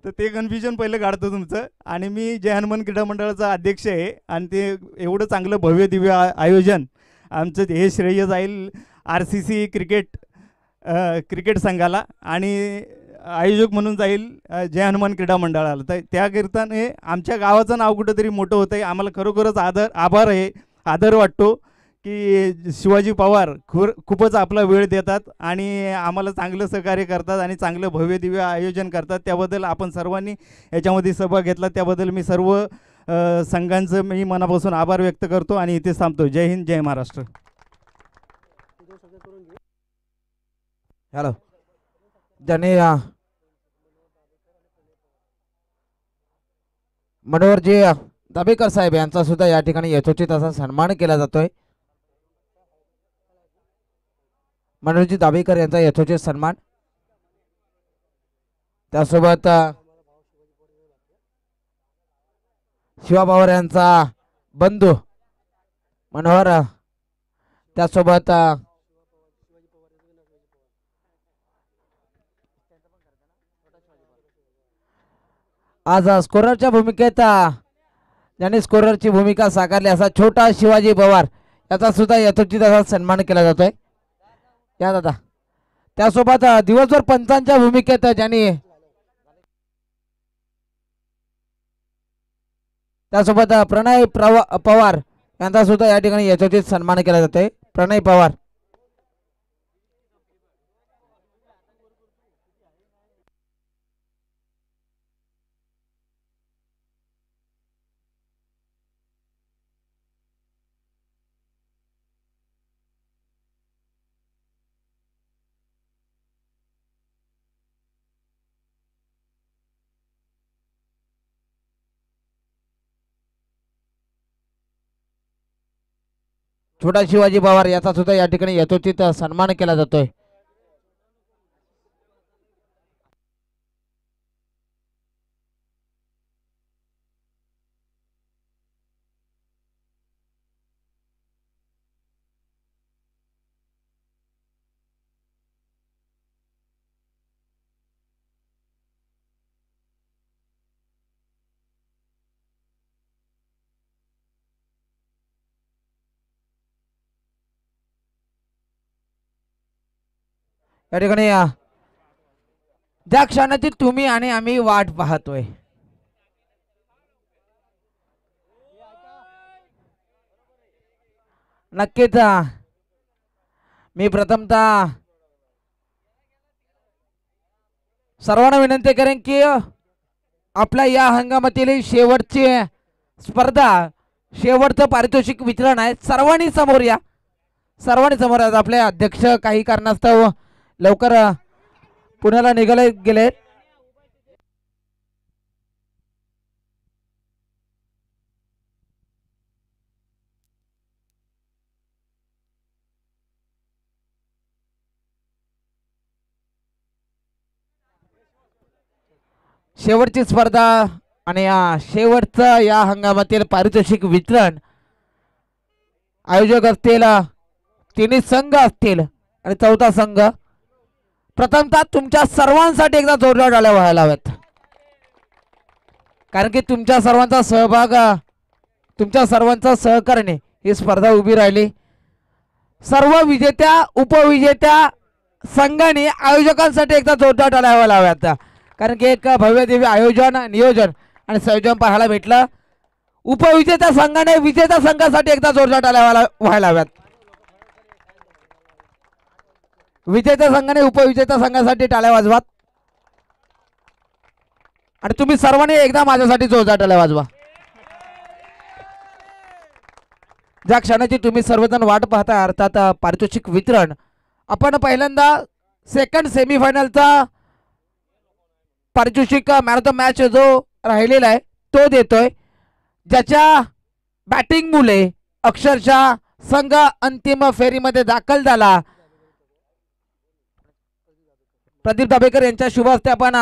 तर ते कन्फ्युजन पहिलं काढतो तुमचं. आणि मी जय हनुमान क्रीडा मंडळाचा अध्यक्ष आहे आणि ते एवढं चांगलं भव्य दिव्य आयोजन आमचं हे श्रेय जाईल RCC क्रिकेट संघाला आणि आयोजक म्हणून जाईल जय हनुमान क्रीडा मंडळाला. तर त्याकरिताने आमच्या गावाचं नाव कुठंतरी मोठं होतं आहे. आम्हाला खरोखरच आदर वाटतो की शिवाजी पवार खूपच आपला वेळ देतात आणि आम्हाला चांगलं सहकार्य करतात आणि चांगलं भव्य दिव्य आयोजन करतात. त्याबद्दल आपण सर्वांनी याच्यामध्ये सहभाग घेतला, त्याबद्दल मी सर्व संघांचं मी मनापासून आभार व्यक्त करतो आणि इथेच थांबतो. जय हिंद, जय महाराष्ट्र. हॅलो, ज्याने मनोहरजी दाभेकर साहेब यांचा सुद्धा या ठिकाणी यथोचित असा सन्मान केला जातोय. मनोहरजी दाभेकर यांचा यथोचित सन्मान. त्यासोबत शिवा पवार यांचा बंधू मनोहर, त्यासोबत आज स्कोररच्या भूमिकेत ज्यांनी स्कोररची भूमिका साकारली असा छोटा शिवाजी पवार याचा सुद्धा यथोचित असा सन्मान केला जातोय या दादा. त्यासोबत दिवसभर पंचांच्या भूमिकेत ज्यांनी, त्यासोबत प्रणय पवार यांचा सुद्धा या ठिकाणी यथोचित सन्मान केला जातोय. प्रणय पवार. छोटा शिवाजी पवार याचा सुद्धा या ठिकाणी यथोचित सन्मान केला जातोय. या ठिकाणी ज्या क्षणाची तुम्ही आणि आम्ही वाट पाहतोय, नक्कीच मी प्रथमतः सर्वांना विनंती करेन की आपल्या या हंगामातील शेवटची स्पर्धा, शेवटचं पारितोषिक वितरण आहे. सर्वांनी समोर या, सर्वांनी समोर या. आपले अध्यक्ष काही कारणास्तव लवकर पुण्याला निघाले गेले. शेवटची स्पर्धा आणि शेवटचं या हंगामातील पारितोषिक वितरण आयोजक असतील, तिन्ही संघ असतील आणि चौथा संघ. प्रथमतः तुमच्या सर्वांसाठी एकदा जोरदार टाळ्या व्हायला हव्यात, कारण की तुमच्या सर्वांचा सहभाग, तुमच्या सर्वांचा सहकार्याने ही स्पर्धा उभी राहिली. सर्व विजेत्या उपविजेत्या संघाने आयोजकांसाठी एकदा जोरदार टाळ्या व्हायला हव्यात, कारण की एक भव्य दिव्य आयोजन, नियोजन आणि संयोजन पाहायला भेटलं. उपविजेत्या संघाने विजेत्या संघासाठी एकदा जोरदार टाळ्या व्हायला हव्यात. विजेत्या संघाने उपविजेत्या संघासाठी टाळ्या वाजवा आणि तुम्ही सर्वांनी एकदा माझ्यासाठी जोरदार टाळ्या वाजवा. ज्या क्षणाची तुम्ही सर्वजण वाट पाहता, अर्थात पारितोषिक वितरण. आपण पहिल्यांदा सेकंड सेमीफायनलचा पारितोषिक मॅन ऑफ द मॅच जो राहिलेला आहे तो देतोय, ज्याच्या बॅटिंग मुले अक्षरशः संघ अंतिम फेरीमध्ये दाखल झाला. प्रदीप दाभेकर यांच्या शुभ हस्ते आपण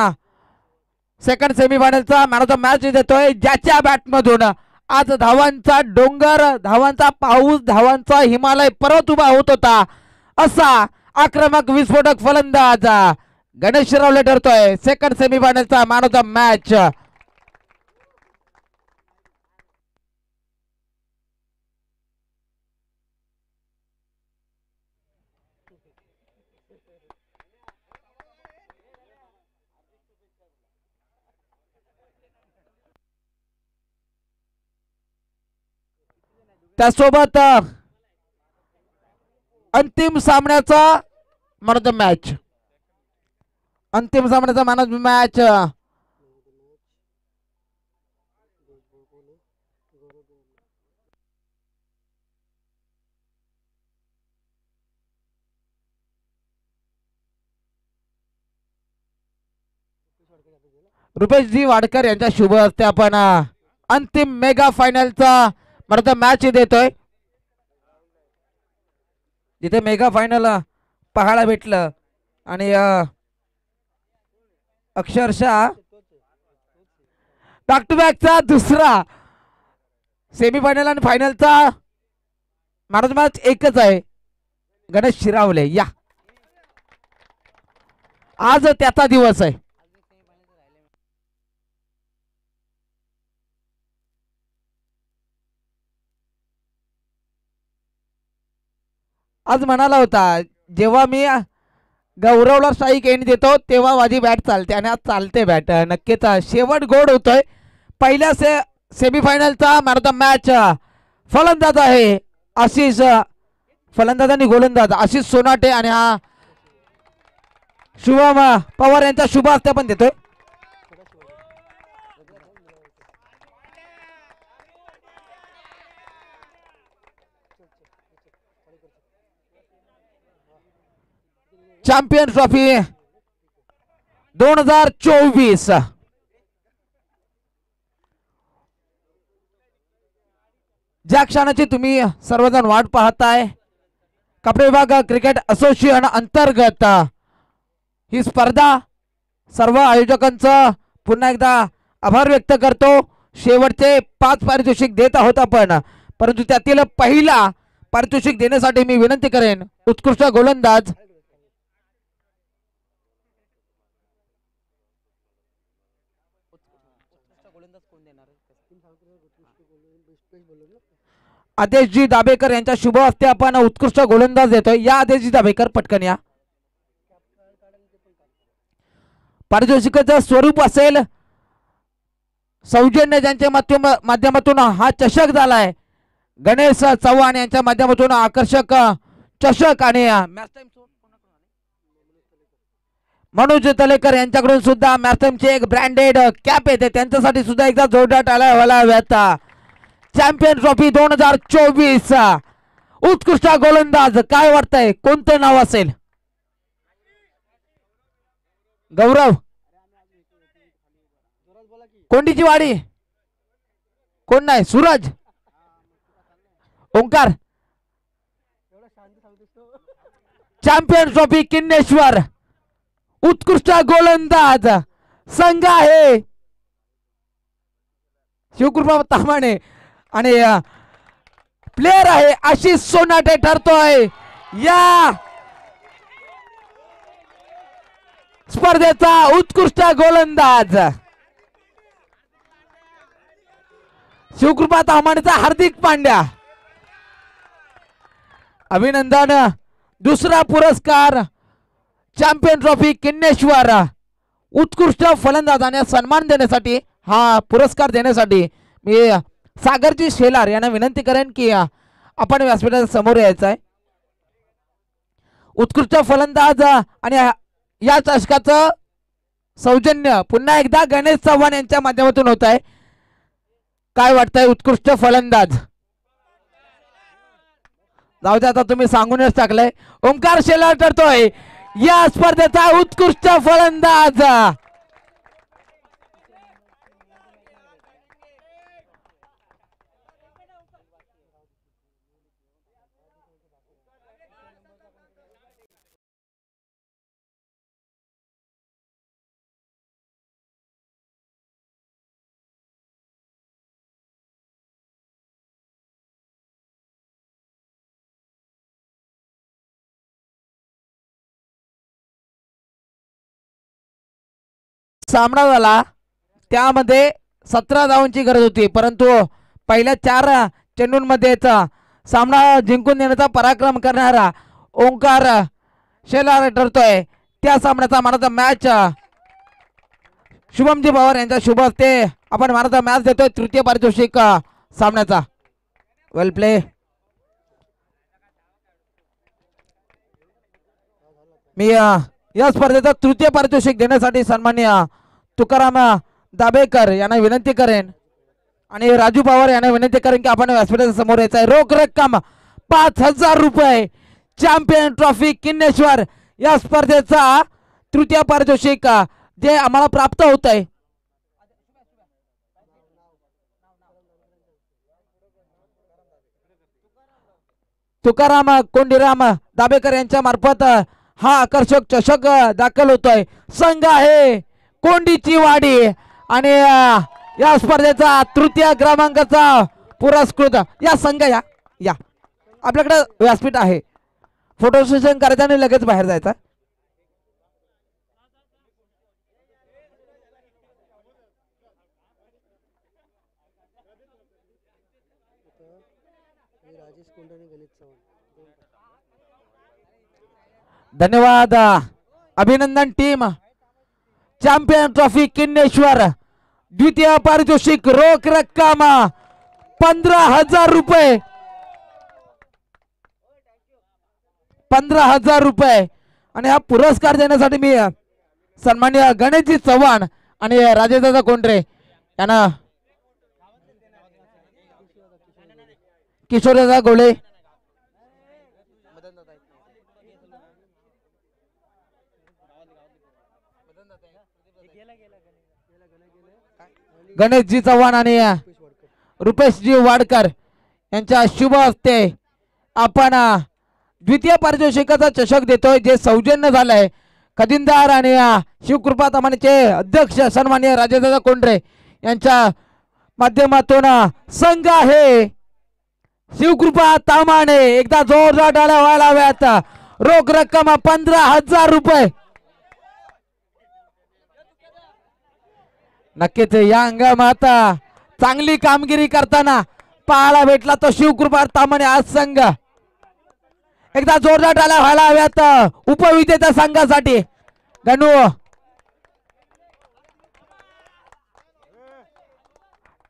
सेकंड सेमीफायनलचा मॅन ऑफ द मॅच देतोय, ज्याच्या बॅटमधून आज धावांचा डोंगर, धावांचा पाऊस, धावांचा हिमालय पर्वत उभा होत होता. असा आक्रमक विस्फोटक फलंदाज गणेश शिरावले ठरतोय सेकंड सेमीफायनलचा मॅन ऑफ द मॅच. त्यासोबत अंतिम सामन्याचा मॅन ऑफ द मॅच, अंतिम सामन्याचा man of the match Rupeshji Wadkar यांच्या शुभ हस्ते आपण अंतिम मेगा फायनलचा मॅन ऑफ द मॅच देतोय, जिथे मेगा फायनल पाहायला भेटलं आणि अक्षरशः बॅक टू बॅकचा दुसरा सेमीफायनल आणि फायनलचा मॅन ऑफ द मॅच एकच आहे, गणेश शिरावले. या आज त्याचा दिवस आहे. आज म्हणाला होता, जेव्हा मी गौरवला स्ट्राईक एंड देतो तेव्हा माझी बॅट चालते आणि आज चालते बॅट. नक्कीच शेवट गोड होतोय. पहिल्या सेमीफायनलचा मॅन ऑफ द मॅच फलंदाज आहे आशिष, फलंदाज आणि गोलंदाज आशिष सोनाटे आणि हा शुभम पवार यांचा शुभ हस्ते पण देतोय. चॅम्पियन ट्रॉफी 2024 ज्या क्षणाची तुम्ही सर्वजण वाट पाहताय, कपडे विभाग क्रिकेट असोसिएशन अंतर्गत ही स्पर्धा, सर्व आयोजकांचं पुन्हा एकदा आभार व्यक्त करतो. शेवटचे 5 पारितोषिक देत आहोत आपण, परंतु त्यातील पहिला पारितोषिक देण्यासाठी मी विनंती करेन उत्कृष्ट गोलंदाज आदेशजी दाभेकर यांच्या शुभ हस्ते आपण उत्कृष्ट गोलंदाज देतोय. या आदेशजी दाभेकर पटकन या. पारितोषिकाचं स्वरूप असेल सौजन्य ज्यांच्या माध्यमातून हा चषक झालाय गणेश चव्हाण यांच्या माध्यमातून आकर्षक चषक आणि मनोज तलेकर यांच्याकडून सुद्धा मॅथमचे एक ब्रँडेड कॅप येते त्यांच्यासाठी सुद्धा एकदा जोरदार टाळ्या व्हायला हव्यात. चॅम्पियन ट्रॉफी 2024 उत्कृष्ट गोलंदाज काय वाटतंय कोणतं नाव असेल? गौरव कोंडीची वाडी कोण नाही सूरज ओंकार चॅम्पियन ट्रॉफी किन्नेश्वर उत्कृष्ट गोलंदाज संघ आहे शिवकृपा तामाणे आणि प्लेयर आहे आशिष सोनाटे ठरतोय या स्पर्धेचा उत्कृष्ट गोलंदाज. शिवकृपा तामाणेचा हार्दिक पांड्या अभिनंदन. दुसरा पुरस्कार चॅम्पियन ट्रॉफी किन्नेश्वर उत्कृष्ट फलंदाज आणि सन्मान देण्यासाठी हा पुरस्कार देण्यासाठी मी सागरजी शेलार यांना विनंती करेन की आपण व्यासपीठाच्या समोर यायचं आहे. उत्कृष्ट फलंदाज आणि या चषकाचं सौजन्य पुन्हा एकदा गणेश चव्हाण यांच्या माध्यमातून होत आहे. काय वाटतंय उत्कृष्ट फलंदाज? जाऊ दे आता तुम्ही सांगूनच टाकलंय. ओंकार शेलार ठरतोय या स्पर्धेचा उत्कृष्ट फलंदाज. सामना झाला त्यामध्ये 17 धावांची गरज होती परंतु पहिल्या 4 चेंडूंमध्येच सामना जिंकून देण्याचा पराक्रम करणारा ओंकार शेलार ठरतोय. त्या सामन्याचा man of the match Shubhamji Pawar यांच्या शुभ हस्ते आपण मॅन ऑफ द मॅच देतोय तृतीय पारितोषिक सामन्याचा. वेल प्ले. मी या स्पर्धेचा तृतीय पारितोषिक देण्यासाठी सन्माननीय तुकाराम दाभेकर यांना विनंती करेन आणि राजू पवार यांना विनंती करेन की आपण व्यासपीठाच्या समोर यायचं आहे. रोख रक्कम 5000 रुपये चॅम्पियन ट्रॉफी किन्नेश्वर या स्पर्धेचा तृतीय पारितोषिक जे आम्हाला प्राप्त होत आहे. तुकाराम कोंडीराम दाभेकर यांच्या मार्फत हा आकर्षक चषक दाखल होतोय. संघ आहे कोंडीची वाडी आणि या स्पर्धेचा तृतीय क्रमांकाचा पुरस्कृत या संघ या आपल्याकडे व्यासपीठ आहे. फोटो सेशन करायचं आणि लगेच बाहेर जायचं. धन्यवाद. अभिनंदन टीम. चॅम्पियन ट्रॉफी किन्नेश्वर द्वितीय पारितोषिक रोख रक्कम 15,000 रुपये. 15,000 रुपये आणि हा पुरस्कार देण्यासाठी मी सन्माननीय गणेशजी चव्हाण आणि राजेशदादा कोंडरे यांना किशोरदादा गोळे गणेशजी चव्हाण आणि रुपेशजी वाडकर यांच्या शुभ हस्ते आपण द्वितीय पारितोषिकाचा चषक देतोय जे सौजन्य झालंय खजिनदार आणि शिवकृपा तामाणेचे अध्यक्ष सन्माननीय राजेदादा कोंडरे यांच्या माध्यमातून संघ आहे शिवकृपा तामाणे. एकदा जोरदार टाळ्या व्हायला हव्यात. रोख रक्कम 15,000 रुपये. नक्कीच या हंगामात चांगली कामगिरी करताना पाहायला भेटला तो शिवकृपा तामाणे आज संघ. एकदा जोरदार टाळ्या व्हायला हव्यात उपविजेत्या संघासाठी. गणू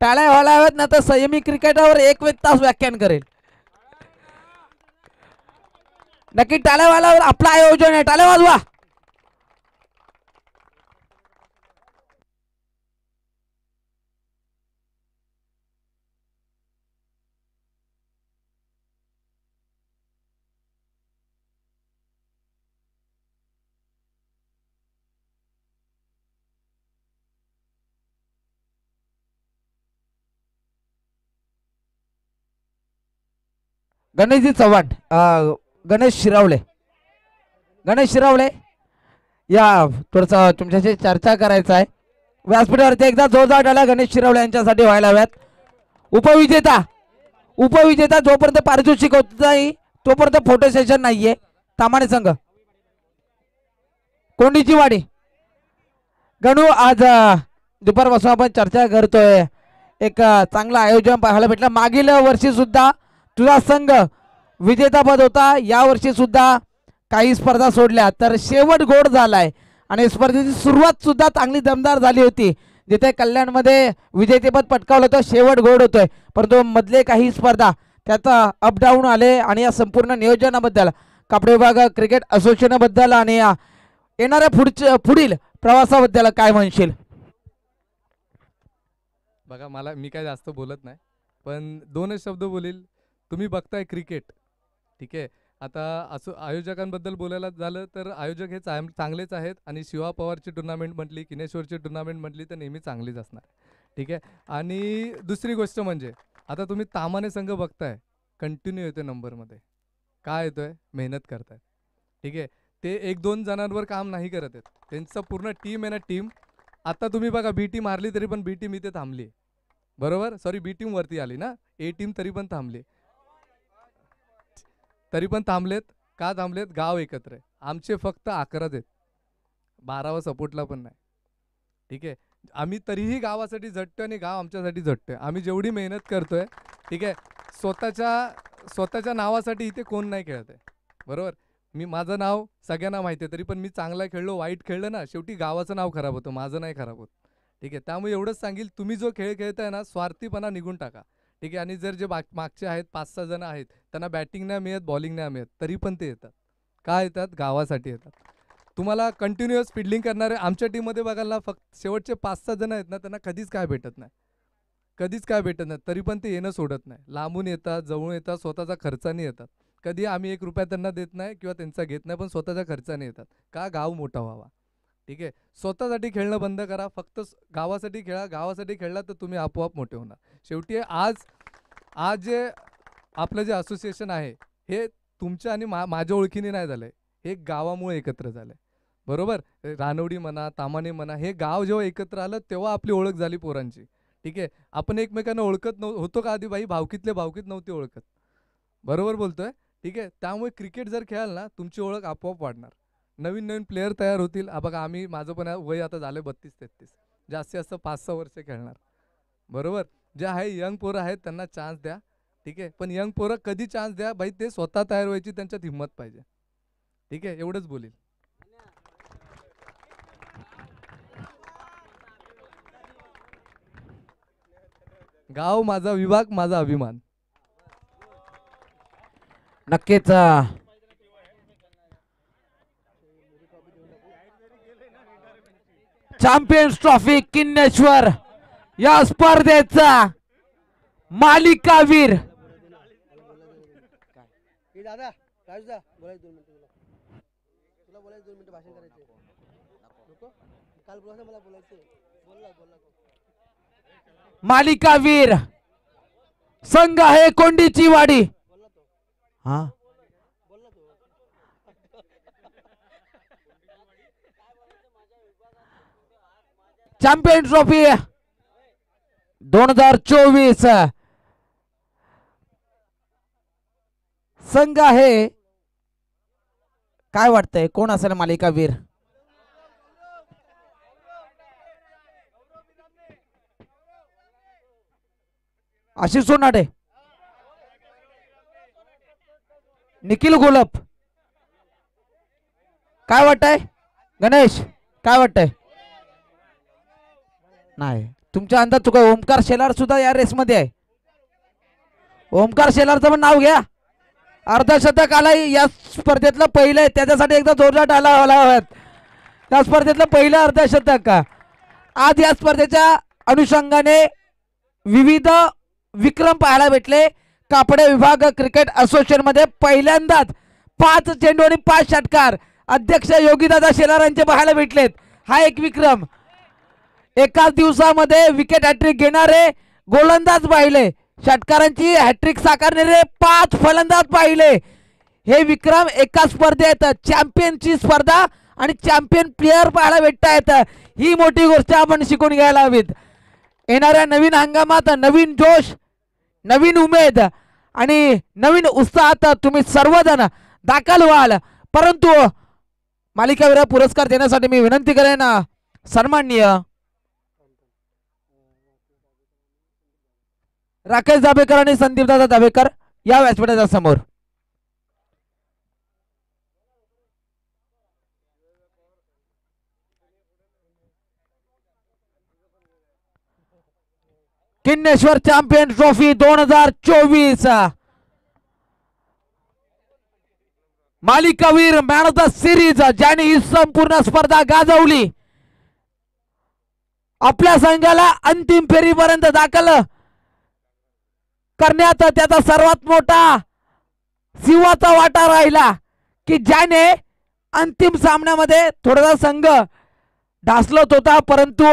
टाळ्या व्हायला हव्यात ना तर संयमी क्रिकेटावर 1 तास व्याख्यान करेल. नक्की टाळ्या व्हायला हव्यात. आपलं आयोजन आहे, टाळ्या वाजवा. गणेशजी चव्हाण, गणेश शिरावळे, गणेश शिरावळे या थोडस तुमच्याशी चर्चा करायचं आहे. व्यासपीठावरती एकदा जोरदार टाळ्या गणेश शिरावळे यांच्यासाठी व्हायला हव्यात. उपविजेता, उपविजेता जोपर्यंत पारितोषिक होत नाही तोपर्यंत फोटो सेशन नाहीये. तामाणे संघ कोंडीची वाडी. गणू, आज दुपारपासून आपण चर्चा करतोय. एक चांगलं आयोजन पाहायला भेटलं. मागील वर्षी सुद्धा तुझा संघ विजेतापद होता. या वर्षी सुद्धा काही स्पर्धा सोडल्या तर शेवट गोड झालाय आणि स्पर्धेची सुरुवात सुद्धा चांगली दमदार झाली होती. जिथे कल्याणमध्ये विजेतेपद पटकावलं होतं शेवट गोड होतोय, परंतु मधले काही स्पर्धा त्याचा अपडाऊन आले आणि या संपूर्ण नियोजनाबद्दल कापडे विभाग क्रिकेट असोसिएशनबद्दल आणि येणाऱ्या पुढील प्रवासाबद्दल काय म्हणशील? बघा, मी काय जास्त बोलत नाही, पण 2च शब्द बोलील. तुम्ही बघताय क्रिकेट, ठीक आहे. आता असं आयोजकांबद्दल बोलायला झालं तर आयोजक हे चांगलेच आहेत आणि शिवा पवारची टुर्नामेंट म्हटली, किनेश्वरची टुर्नामेंट म्हटली तर नेहमी चांगलीच असणार, ठीक आहे. आणि दुसरी गोष्ट म्हणजे आता तुम्ही तामाने संघ बघताय, कंटिन्यू येतोय नंबरमध्ये. काय येतोय? मेहनत करतायत, ठीक आहे. ते 1-2 जणांवर काम नाही करत आहेत, त्यांचं पूर्ण टीम आहे ना. टीम आता तुम्ही बघा, बी टीम मारली तरी पण बी टीम इथे थांबली, बरोबर. सॉरी, बी टीम वरती आली ना, ए टीम तरी पण थांबली. तरी पण थांबलेत का? थांबलेत गाव एकत्र आहे. आमचे फक्त 11च आहेत, 12वा सपोर्टला पण नाही, ठीक आहे. आम्ही तरीही गावासाठी झटतोय आणि गाव आमच्यासाठी झटतोय. आम्ही जेवढी मेहनत करतोय, ठीक आहे. स्वतःच्या नावासाठी इथे कोण नाही खेळत आहे, बरोबर. माझं नाव सगळ्यांना माहिती आहे, तरी पण मी चांगला खेळलो वाईट खेळलं ना, शेवटी गावाचं नाव खराब होतं, माझं नाही खराब होत, ठीक आहे. त्यामुळे एवढंच सांगेल, तुम्ही जो खेळ खेळताय ना, स्वार्थीपणा निघून टाका, ठीक आहे. आणि जर जे मागचे आहेत 5-6 जण आहेत, त्यांना बॅटिंग नाही मिळत, बॉलिंग नाही मिळत, तरी पण ते येतात. का येतात? गावासाठी येतात. तुम्हाला कंटिन्युअस फिल्डिंग करणारे आमच्या टीममध्ये बघाल ना, फक्त शेवटचे 5-6 जण आहेत ना, त्यांना कधीच काय भेटत नाही, कधीच काय भेटत नाही, तरी पण ते येणं सोडत नाही. लांबून येतात, जवळून येतात, स्वतःचा खर्चाने येतात. कधी आम्ही 1 रुपया त्यांना देत नाही किंवा त्यांचा घेत नाही, पण स्वतःच्या खर्चाने येतात. का? गाव मोठा व्हावा, ठीक आहे. स्वतःसाठी खेळणं बंद करा, फक्त गावासाठी खेळा. गावासाठी खेळला तर तुम्ही आपोआप मोठे होणार. शेवटी आज जे आपलं जे असोसिएशन आहे हे तुमच्या आणि माझ्या ओळखीने नाही झालंय, हे गावामुळे एकत्र झालंय, बरोबर. रानवडी म्हणा, तामाणे म्हणा, हे गाव जेव्हा एकत्र आलं तेव्हा आपली ओळख झाली पोरांची, ठीक आहे. आपण एकमेकांना ओळखत होतो का आधी? बाई भावकीतले भावकीत नव्हते ओळखत, बरोबर बोलतोय, ठीक आहे. त्यामुळे क्रिकेट जर खेळाल ना, तुमची ओळख आपोआप वाढणार, नवीन नवीन प्लेयर तयार होतील. बघा, माझं पण वय आता झालं 32-33, जास्तीत जास्त 5-6 वर्ष खेळणार, बरोबर. जे आहे यंग पोरं आहेत त्यांना चान्स द्या, ठीक आहे. पण यंग पोरं कधी चान्स द्या बाई, ते स्वतः तयार व्हायची त्यांच्यात हिंमत पाहिजे, ठीक आहे. एवढंच बोलील. गाव माझा, विभाग माझा अभिमान. नक्कीच चॅम्पियन्स ट्रॉफी किन्नेश्वर या स्पर्धेचा मालिकावीर मालिकावीर संघ आहे कोंडीची वाडी. हा, चॅम्पियन ट्रॉफी 2024 संघ आहे. काय वाटतंय कोण असेल मालिकावीर? आशिष सोनाडे, निखिल गोलप. काय वाटतंय गणेश? काय वाटतंय? नाही, तुमच्या अंदाज चुका. ओमकार शेलार सुद्धा या रेसमध्ये आहे. ओमकार शेलारचं पण नाव घ्या. अर्धशतक आलाय या स्पर्धेतलं पहिलं आहे, त्याच्यासाठी एकदा जोरदार टाळ्या हवात. त्या स्पर्धेतलं पहिलं अर्धशतक. आज या स्पर्धेच्या अनुषंगाने विविध विक्रम पाहायला भेटले. कापडे विभाग क्रिकेट असोसिएशन मध्ये पहिल्यांदाच 5 चेंडू आणि 5 षटकार अध्यक्ष योगीदादा शेलार यांचे पाहायला भेटलेत. हा एक विक्रम. एकाच दिवसामध्ये विकेट हॅट्रिक घेणारे गोलंदाज पाहिले, षटकारांची हॅट्रिक साकारणारे 5 फलंदाज पाहिले. हे विक्रम एका स्पर्धेत चॅम्पियनची स्पर्धा आणि चॅम्पियन प्लेयर पाहायला भेटतायत. ही मोठी गोष्ट आपण शिकून घ्यायला हवीत. येणाऱ्या नवीन हंगामात नवीन जोश, नवीन उमेद आणि नवीन उत्साहात तुम्ही सर्वजण दाखल व्हाल. परंतु मालिकावीर पुरस्कार देण्यासाठी मी विनंती करेन सन्माननीय राकेश दाभेकर आणि संदीपदादा दाभेकर या व्यासपीठाच्या समोर. किन्नेश्वर चॅम्पियन ट्रॉफी 2024 मालिकावीर मॅन ऑफ द सिरीज ज्याने ही संपूर्ण स्पर्धा गाजवली, आपल्या संघाला अंतिम फेरीपर्यंत दाखल करण्यात त्याचा सर्वात मोठा सिंहाचा वाटा राहिला, की ज्याने अंतिम सामन्यामध्ये थोडासा संघ ढासलत होता परंतु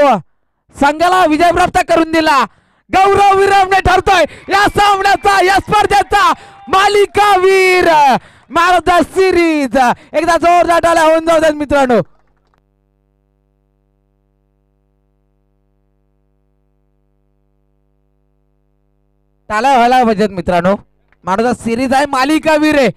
संघाला विजय प्राप्त करून दिला. गौरव विरामने ठरतोय या सामन्याचा, या स्पर्धेचा मालिकावीर मॅन ऑफ द सिरीज. एकदा जोरदार टाळ्या होऊन जाऊ द्यात मित्रांनो. टाळ्या व्हायला पाहिजेत मित्रांनो. मॅन ऑफ द सिरीज आहे, मालिकावीर आहे.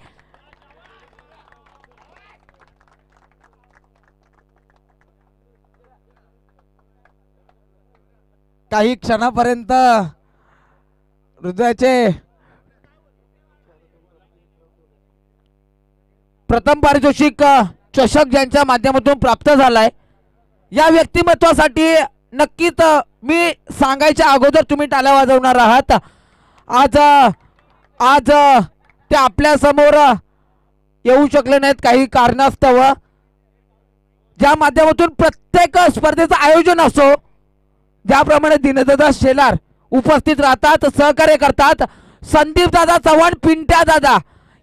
काही क्षणापर्यंत हृदयाचे प्रथम पारितोषिक चषक ज्यांच्या माध्यमातून प्राप्त झालाय, या व्यक्तिमत्वासाठी नक्कीच मी सांगायच्या अगोदर तुम्ही टाळ्या वाजवणार आहात. आज ते आपल्या समोर येऊ शकले नाहीत काही कारणास्तव. ज्या माध्यमातून प्रत्येक स्पर्धेचं आयोजन असो, ज्याप्रमाणे दीनदादा शेलार उपस्थित राहतात, सहकार्य करतात, संदीप दादा चव्हाण, पिंट्या दादा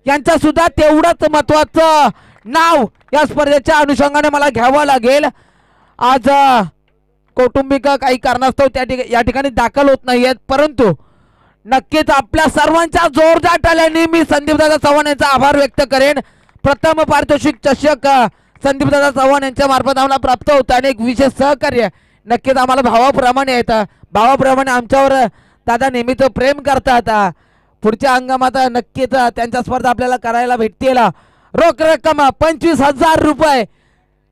यांचा सुद्धा तेवढंच महत्वाचं नाव या स्पर्धेच्या अनुषंगाने मला घ्यावं लागेल. आज कौटुंबिक काही कारणास्तव या ठिकाणी दाखल होत नाहीयेत, परंतु नक्कीच आपल्या सर्वांच्या जोरदार टाळ्यांनी मी संदीप दादा चव्हाण यांचा आभार व्यक्त करेन. प्रथम पारितोषिक चषक संदीप दादा चव्हाण यांच्या मार्फत आम्हाला प्राप्त होतं आणि एक विशेष सहकार्य नक्कीच आम्हाला भावाप्रमाणे येतं. भावाप्रमाणे आमच्यावर दादा नेहमीच प्रेम करतात. पुढच्या हंगामात नक्कीच त्यांच्या स्पर्धा आपल्याला करायला भेटतील. रोख रक्कम 25,000 रुपये.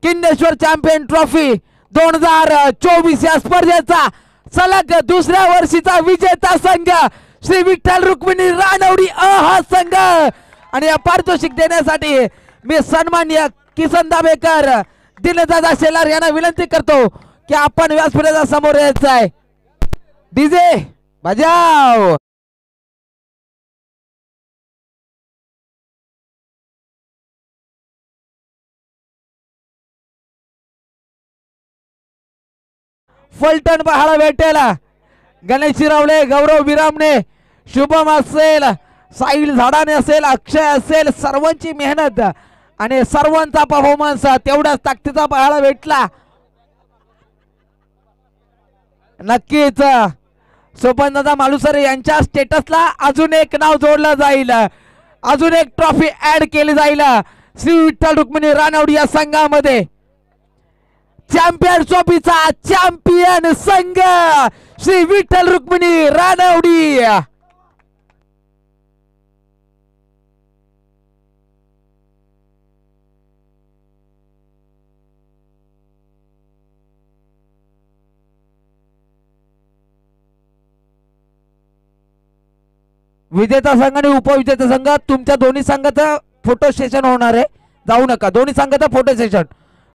किन्नेश्वर चॅम्पियन ट्रॉफी 2024 या स्पर्धेचा सलग दुसऱ्या वर्षीचा विजेता संघ श्री विठ्ठल रुक्मिणी रानवडी हा संघ. आणि या पारितोषिक देण्यासाठी मी सन्माननीय किसन दाभेकर, दिनदादा शेलार यांना विनंती करतो की आपण व्यासपीठाच्या समोर यायचं आहे. डीजे बजाव. फलटण पाहायला भेटेल. गणेश शिरावले, गौरव विरामने, शुभम असेल, साहिल झाडाने असेल, अक्षय असेल, सर्वांची मेहनत आणि सर्वांचा परफॉर्मन्स तेवढ्याच ताकदीचा पाहायला भेटला. नक्कीच सोपनदादा मालुसरे यांच्या स्टेटसला अजून एक नाव जोडलं जाईल, अजून एक ट्रॉफी ऍड केली जाईल. श्री विठ्ठल रुक्मिणी रानवडी या संघामध्ये चॅम्पियन ट्रॉफीचा चॅम्पियन संघ श्री विठ्ठल रुक्मिणी रानवडी. विजेता संघ आणि उपविजेता संघ तुमच्या दोन्ही संघाचं फोटो सेशन होणार आहे. जाऊ नका, दोन्ही संघाचं फोटो सेशन.